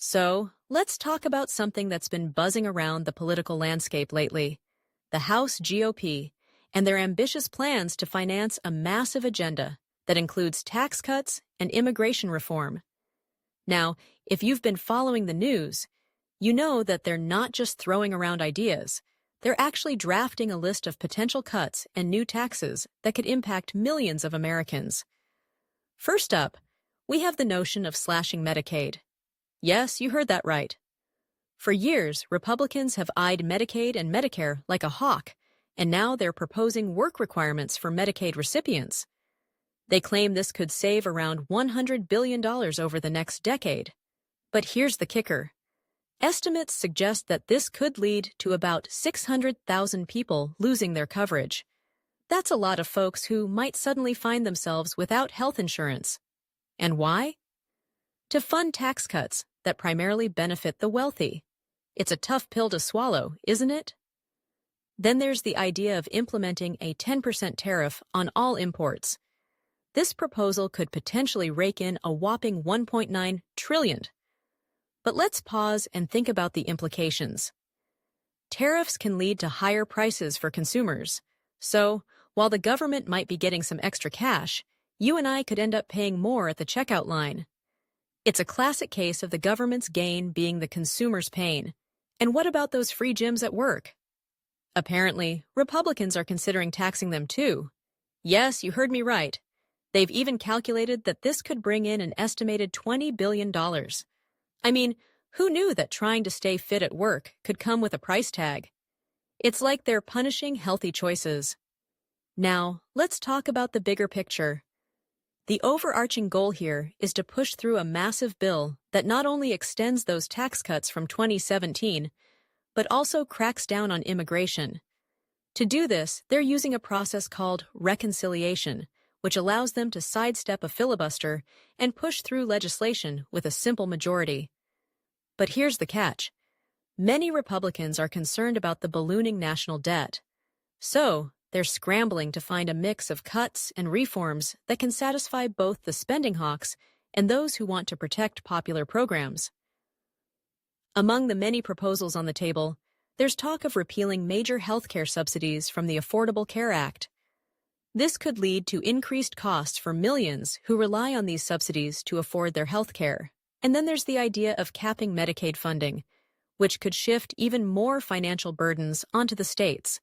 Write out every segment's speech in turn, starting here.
So, let's talk about something that's been buzzing around the political landscape lately, the House GOP, and their ambitious plans to finance a massive agenda that includes tax cuts and immigration reform. Now, if you've been following the news, you know that they're not just throwing around ideas. They're actually drafting a list of potential cuts and new taxes that could impact millions of Americans. First up, we have the notion of slashing Medicaid. Yes, you heard that right. For years, Republicans have eyed Medicaid and Medicare like a hawk, and now they're proposing work requirements for Medicaid recipients. They claim this could save around $100 billion over the next decade. But here's the kicker. Estimates suggest that this could lead to about 600,000 people losing their coverage. That's a lot of folks who might suddenly find themselves without health insurance. And why? To fund tax cuts that primarily benefit the wealthy. It's a tough pill to swallow, isn't it? Then there's the idea of implementing a 10% tariff on all imports. This proposal could potentially rake in a whopping $1.9 trillion. But let's pause and think about the implications. Tariffs can lead to higher prices for consumers. So, while the government might be getting some extra cash, you and I could end up paying more at the checkout line. It's a classic case of the government's gain being the consumer's pain. And what about those free gyms at work? Apparently, Republicans are considering taxing them too. Yes, you heard me right. They've even calculated that this could bring in an estimated $20 billion. I mean, who knew that trying to stay fit at work could come with a price tag? It's like they're punishing healthy choices. Now, let's talk about the bigger picture. The overarching goal here is to push through a massive bill that not only extends those tax cuts from 2017, but also cracks down on immigration. To do this, they're using a process called reconciliation, which allows them to sidestep a filibuster and push through legislation with a simple majority. But here's the catch. Many Republicans are concerned about the ballooning national debt. So, they're scrambling to find a mix of cuts and reforms that can satisfy both the spending hawks and those who want to protect popular programs. Among the many proposals on the table, there's talk of repealing major healthcare subsidies from the Affordable Care Act. This could lead to increased costs for millions who rely on these subsidies to afford their health care. And then there's the idea of capping Medicaid funding, which could shift even more financial burdens onto the states.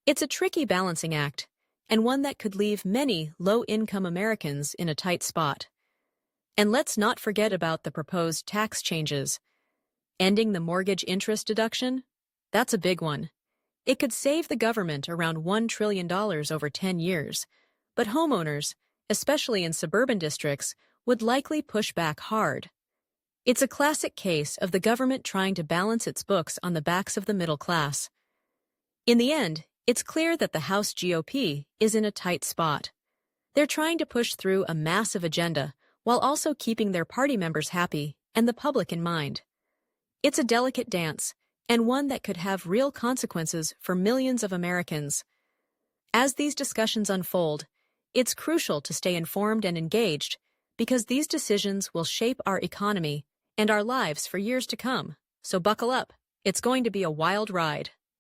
It's a tricky balancing act, and one that could leave many low-income Americans in a tight spot. And let's not forget about the proposed tax changes. Ending the mortgage interest deduction? That's a big one. It could save the government around $1 trillion over 10 years, but homeowners, especially in suburban districts, would likely push back hard. It's a classic case of the government trying to balance its books on the backs of the middle class. In the end, it's clear that the House GOP is in a tight spot. They're trying to push through a massive agenda while also keeping their party members happy and the public in mind. It's a delicate dance, and one that could have real consequences for millions of Americans. As these discussions unfold, it's crucial to stay informed and engaged because these decisions will shape our economy and our lives for years to come. So buckle up. It's going to be a wild ride.